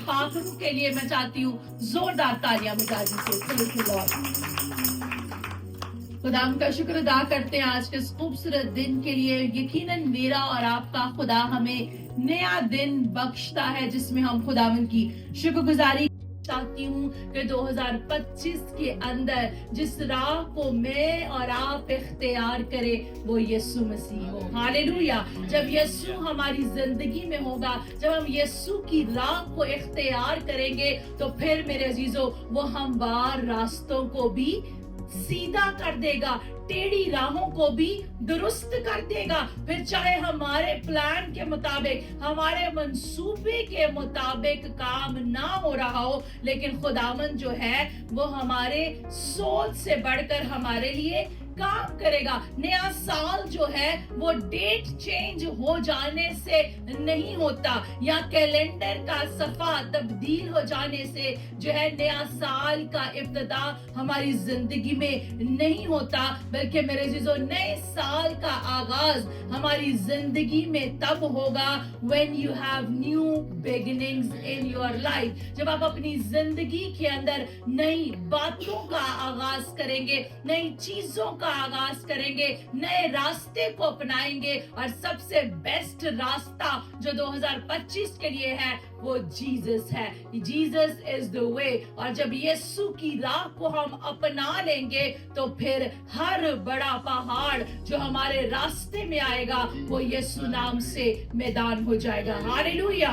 پاک روح کے لیے میں چاہتی ہوں زوردار تالیاں بجا دیجیے. خدا ہم کا شکر ادا کرتے ہیں آج کے اس خوبصورت دن کے لیے. یقیناً میرا اور آپ کا خدا ہمیں نیا دن بخشتا ہے جس میں ہم خداوند کی شکر گزاری چاہتی ہوں کہ 2025 کے اندر جس راہ کو میں اور آپ اختیار کرے وہ یسوع مسیح ہو. ہاللویا. جب یسوع ہماری زندگی میں ہوگا، جب ہم یسوع کی راہ کو اختیار کریں گے تو پھر میرے عزیزو وہ ہموار راستوں کو بھی سیدھا کر دے گا، ٹیڑھی راہوں کو بھی درست کر دے گا. پھر چاہے ہمارے پلان کے مطابق، ہمارے منصوبے کے مطابق کام نہ ہو رہا ہو، لیکن خداوند جو ہے وہ ہمارے سوچ سے بڑھ کر ہمارے لیے کام کرے گا. نیا سال جو ہے وہ ڈیٹ چینج ہو جانے سے نہیں ہوتا، یا کیلنڈر کا صفحہ تبدیل ہو جانے سے جو ہے نیا سال کا ابتدا ہماری زندگی میں نہیں ہوتا، بلکہ میرے عزیزو نئے سال کا آغاز ہماری زندگی میں تب ہوگا when you have new beginnings in your life. جب آپ اپنی زندگی کے اندر نئی باتوں کا آغاز کریں گے، نئی چیزوں کا آغاز کریں گے، نئے راستے کو اپنائیں گے. اور سب سے بیسٹ راستہ جو 2025 کے لیے ہے وہ جیزس ہے. Jesus is the way. اور جب یسوع کی راہ کو ہم اپنا لیں گے تو پھر ہر بڑا پہاڑ جو ہمارے راستے میں آئے گا وہ یسوع نام سے میدان ہو جائے گا. Hallelujah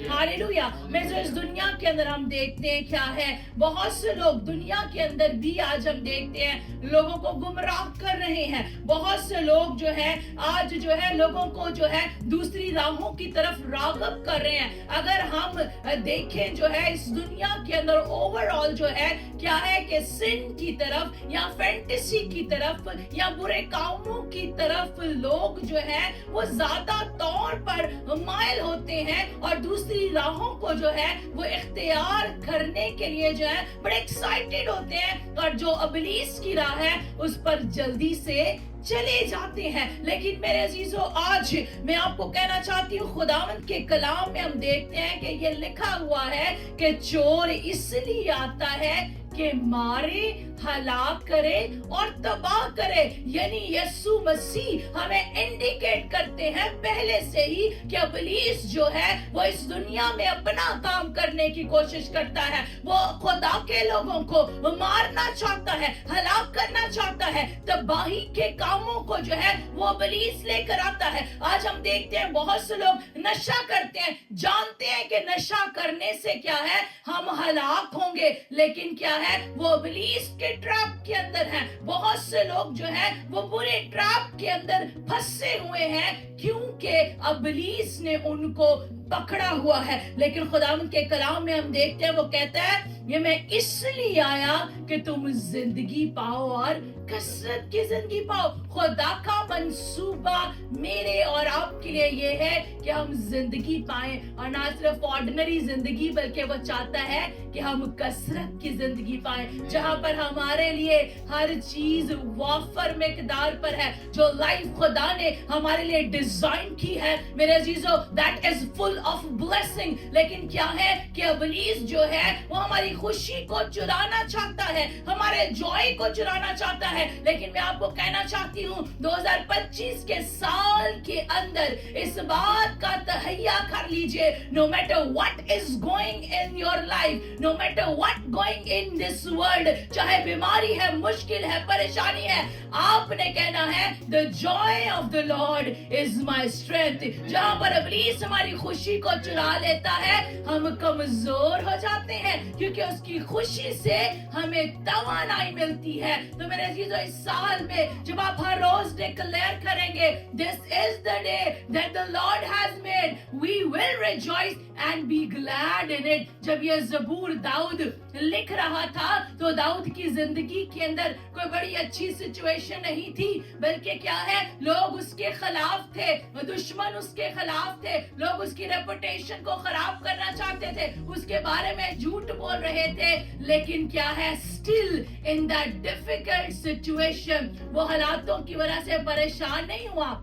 hallelujah. میں جو اس دنیا کے اندر ہم دیکھتے ہیں کیا ہے، بہت سے لوگ دنیا کے اندر بھی آج ہم دیکھتے ہیں لوگوں کو گمراہ کر رہے ہیں. بہت سے لوگ جو ہے آج جو ہے لوگوں کو جو ہے دوسری راہوں کی طرف راغب کر رہے ہیں. اگر ہم دیکھیں جو ہے اس دنیا کے اندر اوور آل جو ہے کیا ہے کہ سن کی طرف یا فینٹیسی کی طرف یا برے کاموں کی طرف لوگ جو ہے وہ زیادہ طور پر مائل ہوتے ہیں، اور دوسری راہوں کو جو ہے وہ اختیار کرنے کے لیے جو ہے بڑے ایکسائٹڈ ہوتے ہیں، اور جو ابلیس کی راہ ہے اس پر جلدی سے چلے جاتے ہیں. لیکن میرے عزیزو آج میں آپ کو کہنا چاہتی ہوں خداوند کے کلام میں ہم دیکھتے ہیں کہ یہ لکھا ہوا ہے کہ چور اس لیے آتا ہے کہ مارے، ہلاک کرے اور تباہ کرے. یعنی یسوع مسیح ہمیں انڈیکیٹ کرتے ہیں پہلے سے ہی کہ ابلیس جو ہے وہ اس دنیا میں اپنا کام کرنے کی کوشش کرتا ہے. وہ خدا کے لوگوں کو مارنا چاہتا ہے، ہلاک کرنا چاہتا ہے، تباہی کے کاموں کو جو ہے وہ ابلیس لے کر آتا ہے. آج ہم دیکھتے ہیں بہت سے لوگ نشہ کرتے ہیں، جانتے ہیں کہ نشہ کرنے سے کیا ہے ہم ہلاک ہوں گے، لیکن کیا ہے وہ ابلیس کے ٹریپ کے اندر ہیں. بہت سے لوگ جو ہیں وہ برے ٹریپ کے اندر پھنسے ہوئے ہیں کیونکہ ابلیس نے ان کو پکڑا ہوا ہے. لیکن خداوند کے کلام میں ہم دیکھتے ہیں وہ کہتا ہے یہ میں اس لیے آیا کہ تم زندگی پاؤ اور کثرت کی زندگی پاؤ. خدا کا منصوبہ میرے اور آپ کے لیے یہ ہے کہ ہم زندگی پائیں، اور نہ صرف آرڈنری زندگی بلکہ وہ چاہتا ہے کہ ہم کثرت کی زندگی پائیں جہاں پر ہمارے لیے ہر چیز وافر مقدار پر ہے. جو لائف خدا نے ہمارے لیے ڈیزائن کی ہے میرے عزیزو that is full of blessing. لیکن کیا ہے کہ ابلیس جو ہے وہ ہماری خوشی کو چرانا چاہتا ہے، ہمارے جوائے کو چرانا چاہتا ہے. لیکن میں آپ کو کہنا چاہتی ہوں 2025 کے سال کے اندر اس بات کا تہیہ کر لیجئے no matter what is going in your life, no matter what going in this world، چاہے بیماری ہے، مشکل ہے، پریشانی ہے، آپ نے کہنا ہے the joy of the Lord is my strength. جہاں پر ابلیس ہماری خوشی کو چرا لیتا ہے ہم کمزور ہو جاتے ہیں، کیونکہ اس کی خوشی سے ہمیں توانائی ملتی ہے. تو میرے عزیزو اس سال میں جب آپ ہر روز ڈکلیئر کریں گے this is the day that the Lord has made, we will rejoice and be glad in it. جب یہ زبور داؤد لکھ رہا تھا تو داؤد کی زندگی کے اندر کوئی بڑی اچھی سچویشن نہیں تھی، بلکہ کیا ہے لوگ اس کے خلاف تھے، دشمن اس کے خلاف تھے، لوگ اس کی ریپوٹیشن کو خراب کرنا چاہتے تھے، اس کے بارے میں جھوٹ بول رہے تھے. لیکن کیا ہے still in that difficult situation وہ حالاتوں کی وجہ سے پریشان نہیں ہوا،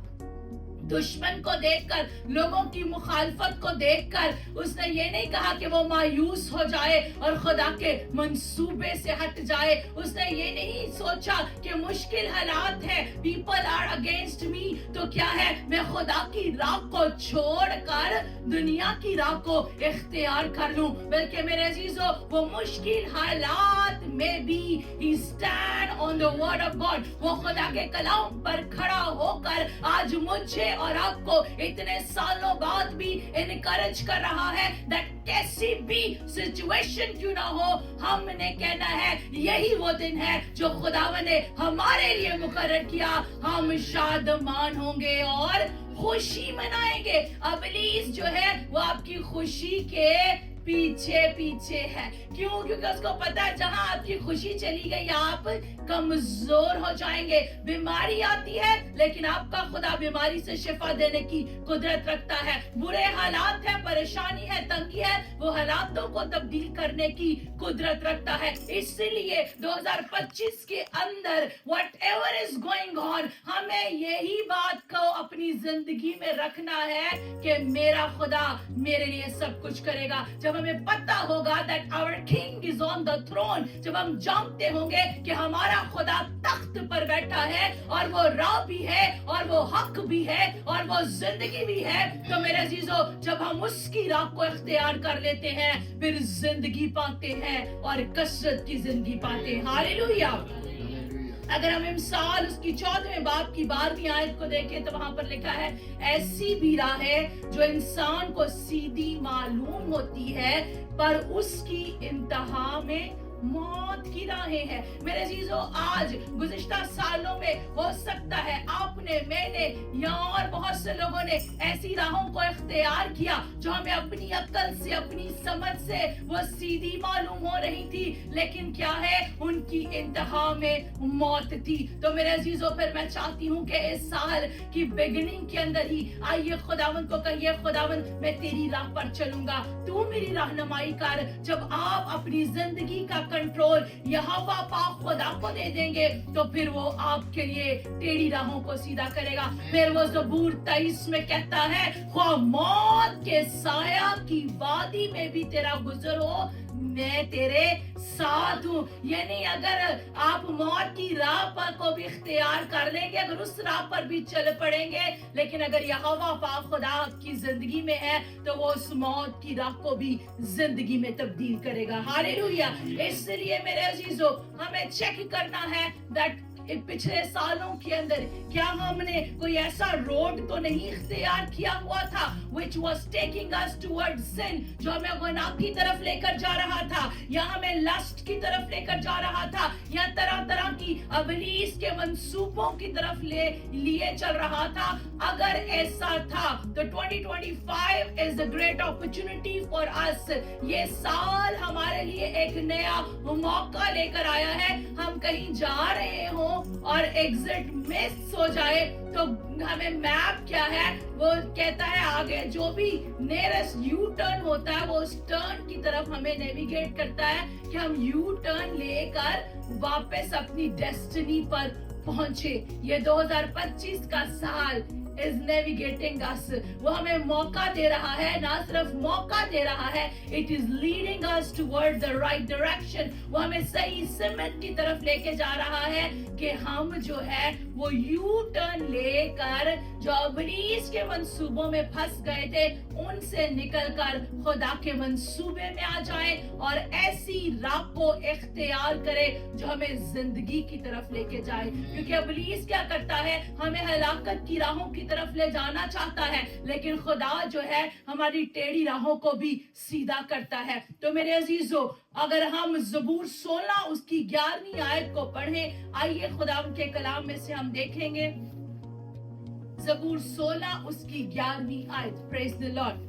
दुश्मन को देखकर, लोगों की मुखालफत को देखकर उसने ये नहीं कहा कि वो मायूस हो जाए और खुदा के मंसूबे से हट जाए। उसने ये नहीं सोचा कि मुश्किल हालात है, पीपल आर अगेंस्ट मी, तो क्या है मैं खुदा की राह को छोड़कर दुनिया की राह को इख्तियार कर लूं। बल्कि मेरे अजीजों, वो मुश्किल हालात में भी he stand on the word of God, वो खुदा के कलाम पर खड़ा होकर आज मुझे और आपको इतने सालों बाद भी इनकरेज कर रहा है that कैसी भी सिचुएशन क्यों ना हो, हमने कहना है यही वो दिन है जो खुदावन ने हमारे लिए मुकर्रर किया। हम शादमान होंगे और खुशी मनाएंगे। अबलीस जो है वो आपकी खुशी के पीछे पीछे है। क्यों? क्योंकि उसको पता है जहां आपकी खुशी चली गई आप कमजोर हो जाएंगे। बीमारी आती है लेकिन आपका खुदा बीमारी से शिफा देने की कुदरत रखता है। बुरे हालात है, परेशानी है, तंगी है, वो हालातों को तब्दील करने की कुदरत रखता है। इसलिए 2025 के अंदर whatever is going on, हमें यही बात को अपनी जिंदगी में रखना है कि मेरा खुदा मेरे लिए सब कुछ करेगा। जब हमें पता होगा that our king is on the throne, जब हम जानते होंगे कि हमारा खुदा तख्त पर बैठा है और वो राह भी है और वो हक भी है और वो जिंदगी भी है, तो मेरे अजीजों जब हम उसकी राह को इख्तियार कर लेते हैं फिर जिंदगी पाते हैं और कसरत की जिंदगी पाते हैं। हालेलुया। अगर हम इमसाल उसकी 14वें बाब की 12वीं आयत को देखें तो वहां पर लिखा है, ऐसी भी राह है जो इंसान को सीधी मालूम होती है पर उसकी इंतहा में मौत की राहें हैं। मेरे अजीजों, आज गुज़िश्ता सालों में हो सकता है आपने, मैंने या और बहुत से लोगों ने ऐसी राहों को इख्तियार किया जो हमें अपनी अक्ल से, अपनी समझ से वो सीधी मालूम हो रही थी, लेकिन क्या है उनकी इंतहा में मौत थी। तो मेरे अजीजों, फिर मैं चाहती हूँ कि इस साल की बिगिनिंग के अंदर ही आइए खुदावंद को कहिए, खुदावंद मैं तेरी राह पर चलूंगा, तू मेरी रहनुमाई कर। जब आप अपनी जिंदगी का कंट्रोल यहोवा पाक खुदा को दे देंगे तो फिर वो आपके लिए टेढ़ी राहों को सीधा करेगा। फिर वो ज़बूर 23 में कहता है, ख्वाह मौत के साया की वादी में भी तेरा गुजर हो, मैं तेरे साथ हूँ। यानी अगर आप मौत की राह पर को भी इख्तियार कर लेंगे, अगर उस राह पर भी चल पड़ेंगे, लेकिन अगर यहोवा पाक खुदा आपकी जिंदगी में है तो वो उस मौत की राह को भी जिंदगी में तब्दील करेगा। हालेलुया। इसलिए मेरे अजीजों, हमें चेक करना है दैट पिछले सालों के अंदर क्या हमने कोई ऐसा रोड तो नहीं इख्तियार किया हुआ था which was taking us towards sin, जो हमें गुनाह की तरफ लेकर जा रहा था या हमें लस्ट की तरफ लेकर जा रहा था या तरह तरह की अबलीस के मंसूबों की तरफ लिए चल रहा था। अगर ऐसा था तो 2025 is a great opportunity for us। ये साल हमारे लिए एक नया मौका लेकर आया है। हम कहीं जा रहे हो और एग्जिट मिस हो जाए तो हमें मैप क्या है वो कहता है आगे जो भी नियरेस्ट यू टर्न होता है वो उस टर्न की तरफ हमें नेविगेट करता है कि हम यू टर्न लेकर वापस अपनी डेस्टिनी पर पहुंचे। ये 2025 का साल is navigating us। वो हमें मौका दे रहा है, ना सिर्फ मौका दे रहा है, it is leading us toward the right direction। वो हमें सही सिमत की तरफ लेके जा रहा है कि हम जो है वो यू टर्न लेकर जो अबलीस के मंसूबों में फंस गए थे उनसे निकलकर खुदा के मंसूबे में आ जाएं और ऐसी राह को इख्तियार करें जो हमें जिंदगी की तरफ लेके जाए। क्योंकि अबलीस क्या करता है, हमें हलाकत की राहों की तरफ ले जाना चाहता है, लेकिन खुदा जो है हमारी टेढ़ी राहों को भी सीधा करता है। तो मेरे अजीजों, अगर हम ज़बूर 16 उसकी 11वीं आयत को पढ़ें, आइए खुदा के कलाम में से हम देखेंगे ज़बूर 16 उसकी 11वीं आयत। Praise the Lord.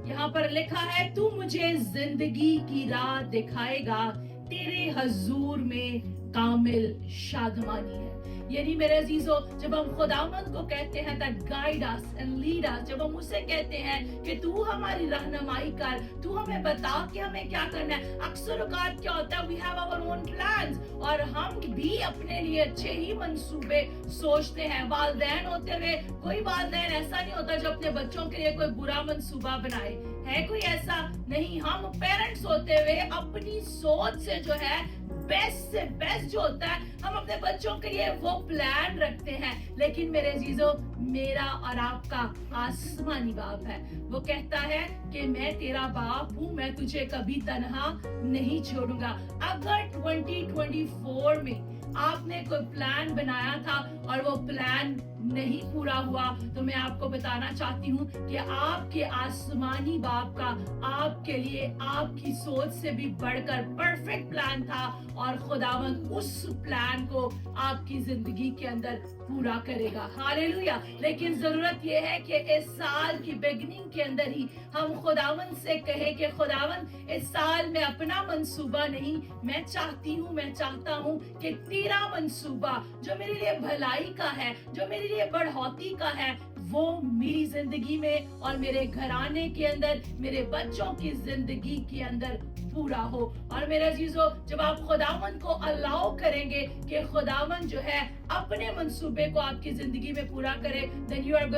यहाँ पर लिखा है, तू मुझे जिंदगी की राह दिखाएगा, तेरे हजूर में कामिल शादमानी है। यानी मेरे अजीजों, जब हम खुदावंद को कहते हैं that guide us and lead us, जब हम उसे कहते हैं कि तू हमारी रहनुमाई कर, तू हमें बता कि हमें क्या करना है। अक्सर औकात क्या होता है, we have our own plans, और हम भी अपने लिए अच्छे ही मंसूबे सोचते हैं। वालिदैन होते हुए कोई वालिदैन ऐसा नहीं होता जो अपने बच्चों के लिए कोई बुरा मंसूबा बनाए, है कोई ऐसा नहीं। हम पेरेंट्स होते हुए अपनी सोच से जो है बेस्ट से बेस्ट जो होता है, हम अपने बच्चों के लिए वो प्लान रखते हैं। लेकिन मेरे अजीजों, मेरा और आपका आसमानी बाप है, वो कहता है कि मैं तेरा बाप हूँ, मैं तुझे कभी तन्हा नहीं छोड़ूंगा। अगर 2024 में आपने कोई प्लान बनाया था और वो प्लान नहीं पूरा हुआ, तो मैं आपको बताना चाहती हूँ कि आपके आसमानी बाप का आपके लिए आपकी सोच से भी बढ़कर परफेक्ट प्लान था, और खुदावंद उस प्लान को आपकी जिंदगी के अंदर पूरा करेगा। हालेलुया। लेकिन जरूरत यह है कि इस साल की बिगनिंग के अंदर ही हम खुदावंद से कहे कि खुदावंद, इस साल में अपना मंसूबा नहीं, मैं चाहता हूँ कि तेरा मंसूबा जो मेरे लिए भलाई का है, जो मेरे लिए बढ़ोतरी का है, वो मेरी जिंदगी में और मेरे घराने के अंदर, मेरे बच्चों की जिंदगी के अंदर पूरा हो। और मेरे अजीजों, जब आप खुदावंद को अलाउ करेंगे कि खुदावंद जो है अपने मंसूबे को आपकी जिंदगी में पूरा करे, then you are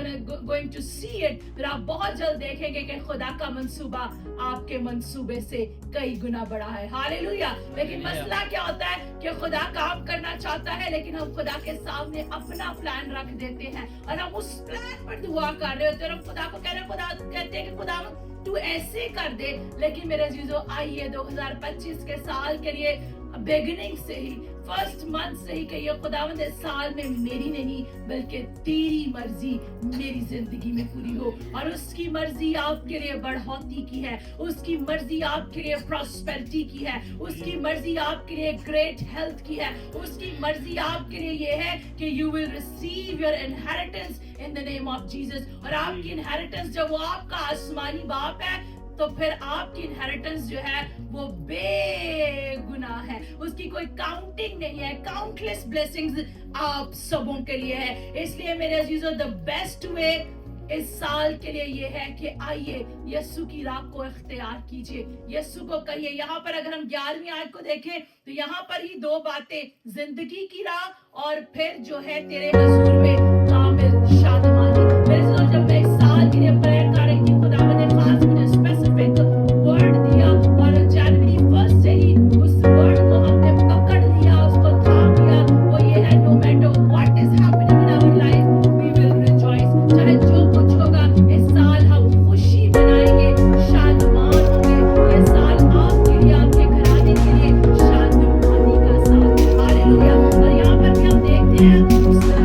going to see it, फिर आप बहुत जल्द देखेंगे कि खुदा का मंसूबा आपके मंसूबे से कई गुना बड़ा है। हालेलुया। लेकिन मसला क्या होता है कि खुदा काम करना चाहता है, लेकिन हम खुदा के सामने अपना प्लान रख देते हैं और हम उस प्लान पर दुआ कर रहे होते हैं, और हम खुदा को कह रहे हैं, खुदा कहते हैं कि खुदा तू ऐसे कर दे। लेकिन मेरे अजीजों, आइए 2025 के साल के लिए बिगिनिंग से ही, फर्स्ट मंथ से ही कहिए, खुदावंद इस साल में मेरी नहीं बल्कि तेरी मर्जी मेरी जिंदगी में पूरी हो। और उसकी मर्जी आपके लिए बढ़ोतरी की है, उसकी मर्जी आपके लिए प्रॉस्पेरिटी की है, उसकी मर्जी आपके लिए ग्रेट हेल्थ की है, उसकी मर्जी आपके लिए ये है कि you will receive your inheritance in the name of Jesus. और आपकी इनहेरिटेंस जब वो आपका आसमानी बाप है, तो फिर आपकी इनहेरिटेंस जो है वो बेगुना है, उसकी कोई काउंटिंग नहीं है। काउंटलेस ब्लेसिंग्स आप सबों के लिए है। इसलिए मेरे अजीजों, द बेस्ट वे इस साल के लिए ये है कि आइए यीशु की राह को इख्तियार कीजिए, यीशु को कहिए। यहाँ पर अगर हम 11वीं आयत को देखें तो यहाँ पर ही दो बातें, जिंदगी की राह और फिर जो है तेरे हजूर में कामिल शादमानी। मेरे साथ जब मैं इस साल के लिए प्रेयर कर रही थी, खुदा ने खास मुझे स्पेसिफिक वर्ड दिया, और जनवरी 1 से ही उस वर्ड को हमने पकड़ लिया, उसको थाम लिया। वो ये है, no matter what is happening in our life, we will rejoice. चाहे जो कुछ होगा, इस साल हम खुशी मनाएंगे, शादमान होंगे। ये साल आपके लिए, आपके घराने के लिए शादमानी का साल है। हालेलुया। और यहाँ पर भी हम देखते हैं दूसरे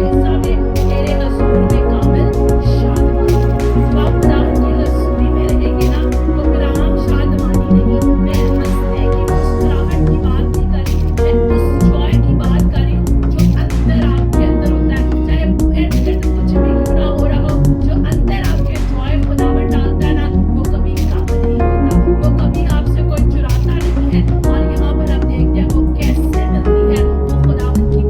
हिस्सा में, तेरे हजूर में कामिल शादमानी। जब आप खुदा की हजूरी में रहेंगे ना, तो फिर हम शादमानी नहीं, मैं हंसने की, मुस्कुराहट की बात नहीं कर रही, मैं उस जॉय की बात कर रही हूँ जो अंदर आपके अंदर होता है। चाहे इर्द गिर्द कुछ भी क्यों ना हो रहा हो, जो अंदर आपके जॉय खुदावन डालता है ना, वो कभी कम नहीं होता, वो कभी आपसे कोई चुराता नहीं है। और यहाँ पर हम देखते हैं वो कैसे मिलती है, वो खुदावन की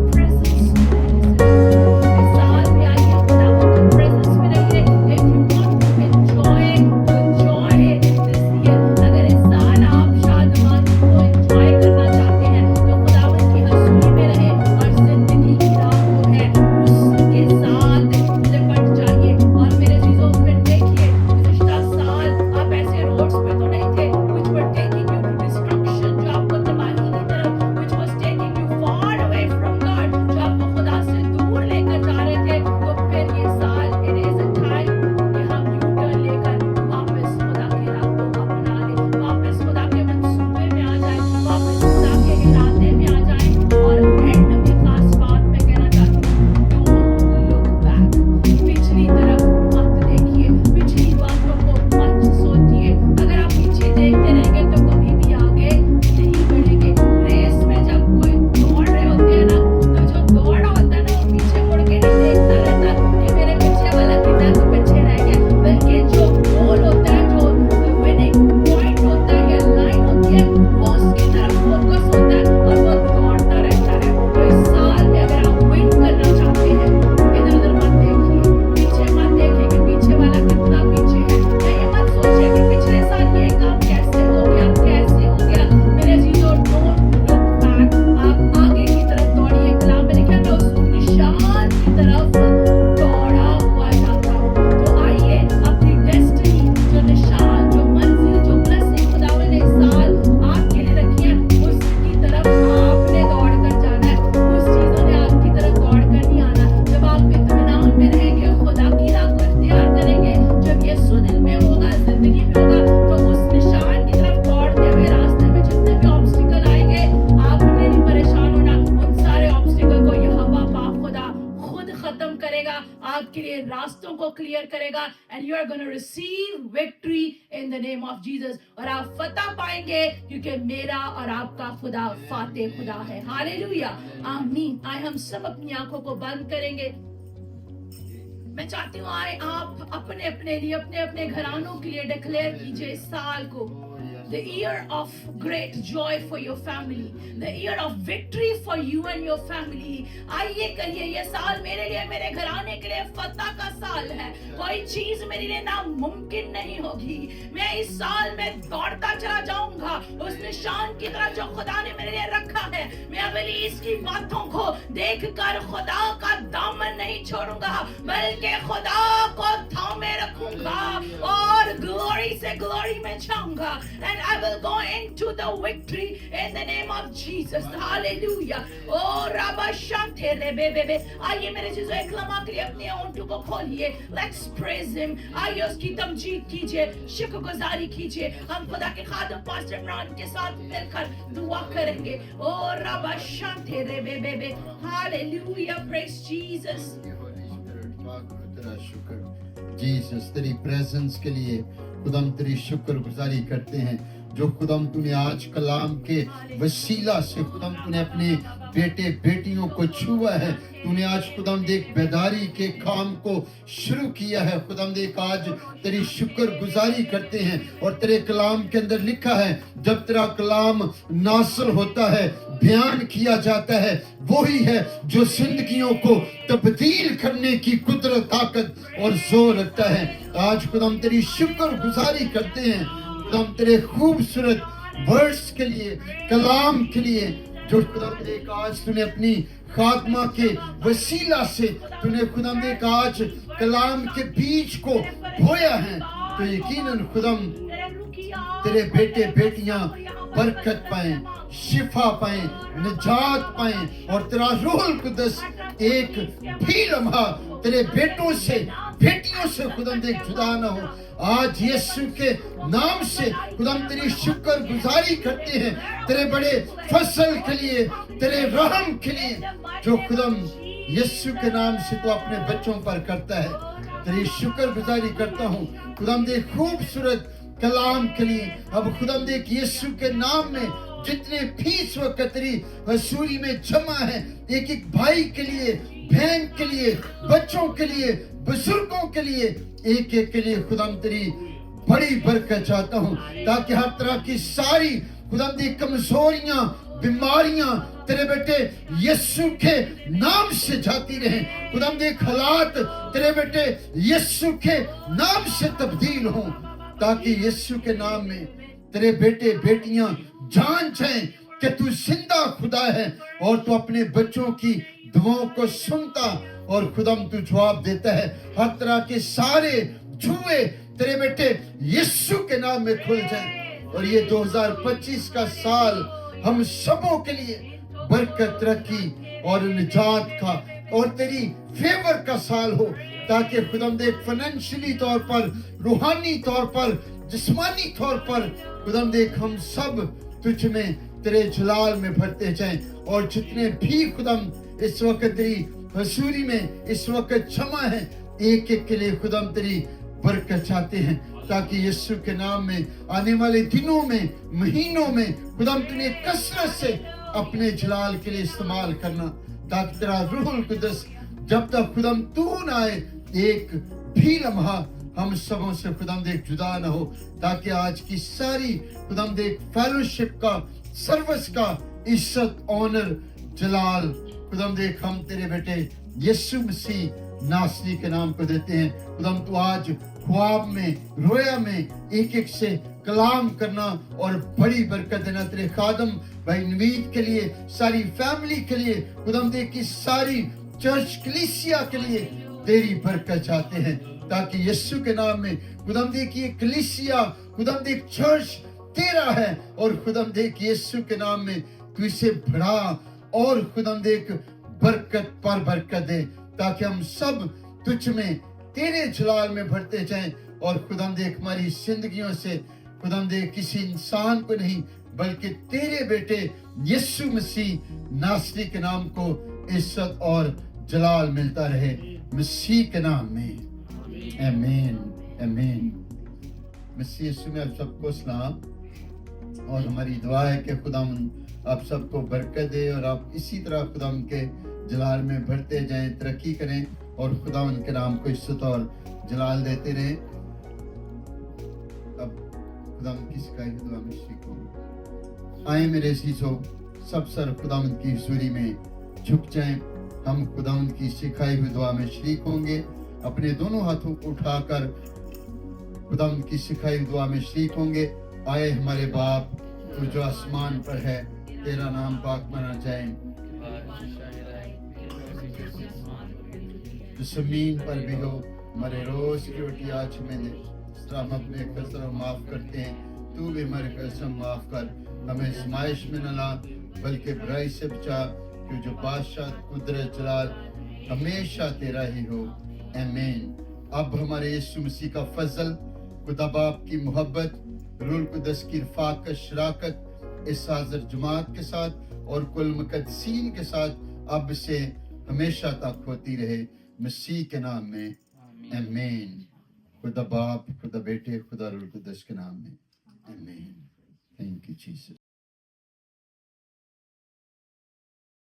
आपके लिए रास्तों को क्लियर करेगा and you are going to receive victory in the name of Jesus. और आप फतह पाएंगे क्योंकि मेरा और आपका खुदा फातेह खुदा है. हालेलुया, आमीन. आए हम सब अपनी आंखों को बंद करेंगे. मैं चाहती हूँ आए आप अपने अपने लिए अपने अपने घरानों के लिए डिक्लेयर कीजिए इस साल को the year of great joy for your family, the year of victory for you and your family. आइए कहिए ये साल मेरे लिए मेरे घराने के लिए फतह का साल है. कोई चीज मेरे लिए नामुमकिन नहीं होगी. मैं इस साल में दौड़ता चला जाऊंगा उस निशान की तरह जो खुदा ने मेरे लिए रखा है. मैं अभी इसकी बातों को देखकर खुदा का दामन नहीं छोड़ूंगा बल्कि खुदा को थामे रखूंगा और ग्लोरी से ग्लोरी में जाऊंगा. And I will go into the victory in the name of Jesus. Hallelujah. Oh Rabba Shante Rebebebe. आइए मेरे चीजों एक लम्हा के लिए अपने होंठों को खोलिए. Let's praise him. आइए उसकी तमजीद कीजिए, शुक्रगुजारी कीजिए. हम खुदा के खादम पास्टर इमरान के साथ मिलकर दुआ करेंगे. Oh Rabba Shante Rebebebe. Hallelujah. Praise Jesus. तेरा शुक्र जीसस, तेरी प्रेजेंस के लिए खुदाम तेरी शुक्रगुजारी करते हैं जो खुदाम तूने आज कलाम के वसीला से खुदाम तूने अपने बेटे बेटियों को छुआ है. तूने आज खुदाम देख बेदारी के काम को शुरू किया है. खुदाम देख आज तेरी शुक्रगुजारी करते हैं और तेरे कलाम के अंदर लिखा है जब तेरा कलाम नासिल होता है, बयान किया जाता है, वही है जो जिंदगियों को तब्दील करने की कुदरत, ताकत और जोर रखता है. आज खुदाम तेरी शुक्रगुजारी करते हैं खुदाम तेरे खूबसूरत वर्ड्स के लिए, कलाम के लिए जो खुदाम देख आज तूने अपनी खात्मा के वसीला से तूने खुदाम देख आज कलाम के बीज को बोया है. तो यकीनन खुदाम तेरे बेटे बेटियां बरकत पाएं, शिफा पाएं, निजात पाएं और तेरा रूहुल कुद्दस एक भी लम्हा तेरे बेटों से बेटियों से खुदाम देख जुदा ना हो. आज यीशु के नाम से खुदाम तेरी शुक्रगुजारी करते हैं तेरे बड़े फसल के लिए, तेरे रहम के लिए जो खुदाम यीशु के नाम से तो अपने बच्चों पर करता है. तेरी शुक्रगुजारी करता हूँ खुदाम देख खूबसूरत कलाम के लिए. अब खुदाम देख यीशु के नाम में जितने भी इस वक्त तेरी हसूरी में जमा है, एक एक भाई के लिए, बहन के लिए, बच्चों के लिए, बुजुर्गों के लिए, एक एक के लिए खुदाम तेरी बड़ी बरकत चाहता हूँ ताकि हर तरह की सारी खुदाम दी कमजोरियां, बीमारियां तेरे बेटे यीशु के नाम से जाती रहें. खुदाम दी हालात तेरे बेटे यीशु के नाम से तब्दील हों ताकि यीशु के नाम में तेरे बेटे बेटियां जान जाएं कि तू जिंदा खुदा है और तू अपने बच्चों की दुआओं को सुनता और खुदाम तू जवाब देता है. हर तरह के सारे जुए तेरे बेटे यीशु के नाम में खुल जाएं और ये 2025 का साल हम सबों के लिए बरकत, तरक्की और निजात का और तेरी फेवर का साल हो ताकि खुदाम देख फाइनेंशियली तौर पर, रूहानी तौर पर, जिस्मानी तौर पर खुदाम देख हम सब तुझ में तेरे जलाल में भरते जाएं. और जितने भी खुदाम इस वक्त तेरी हसूरी में इस वक्त क्षमा है, एक एक के लिए खुदाम तेरी बरकत चाहते हैं ताकि यीशु के नाम में आने वाले दिनों में, महीनों में खुदाम तूने कसरत से अपने जलाल के लिए इस्तेमाल करना ताकि तेरा रूहुल कुद्दस जब तक खुदाम तू ना आए एक भी लम्हा हम सबों से खुदाम देख जुदा ना हो ताकि आज की सारी खुदाम देख फेलोशिप का, सर्विस का इज्जत, ऑनर, जलाल खुदाम देख हम तेरे बेटे यीशु मसीह नासरी के नाम को देते हैं. खुदाम तू आज ख्वाब में, रोया में एक एक से कलाम करना और बड़ी बरकत देना. तेरे खादम भाई नवीद के लिए, सारी फैमिली के लिए, खुदाम देख की सारी चर्च कलीसिया के लिए तेरी बरकत चाहते हैं ताकि यीशु के नाम में खुदाम देख ये कलीसिया, खुदाम देख चर्च तेरा है और खुदाम देख यीशु के नाम में तू इसे बढ़ा और खुदाम देख बरकत पर बरकत दे ताकि हम सब तुझ में तेरे जलाल में भरते जाएं और खुदाम देख हमारी जिंदगियों से खुदाम देख किसी इंसान को नहीं बल्कि तेरे बेटे यीशु मसीह नासरी के नाम को इज्जत और जलाल मिलता रहे मसीह के नाम में, आमीन आमीन। मसीह यीशु में आप सबको सलाम, और हमारी दुआ है कि खुदावंद आप सबको बरकत दे और आप इसी तरह खुदावंद के जलाल में बढ़ते जाएं, तरक्की करें और खुदावंद के नाम को इज्जत और जलाल देते रहें। अब खुदावंद की सिखाई हुई दुआ में शरीक होंगे। आए मेरे अज़ीज़ों, सब सर खुदावंद की हुज़ूरी में झुक जाएं। हम खुदावंद की सिखाई हुई दुआ में शरीक होंगे। अपने दोनों हाथों को उठाकर खुदावंद की सिखाई हुई दुआ में शरीक होंगे। आए हमारे बाप, तू जो आसमान पर है, तेरा नाम पाक माना जाए, जो जमीन पर भी हो, हमारे रोज की रोटी आज हमें दे, जिस तरह हम अपने कर्ज़ माफ करते हैं, तू भी हमारे कर्ज़ माफ कर, हमें आज़माइश में न ला बल्कि बुराई से बचा, क्यों जो बादशाह कुदरत जलाल हमेशा तेरा ही हो, आमीन। अब हमारे यीशु मसीह का फजल, खुदा बाप की मोहब्बत, रूह कुदस की रफ़ाक़त शराकत इस हाज़िर जमात के साथ और कुल मुक़द्दसीन के साथ अब से हमेशा तक होती रहे, मसीह के नाम में, आमीन। खुदा बाप, खुदा बेटे, खुदा रूह कुदस के नाम में, आमीन। Thank you Jesus.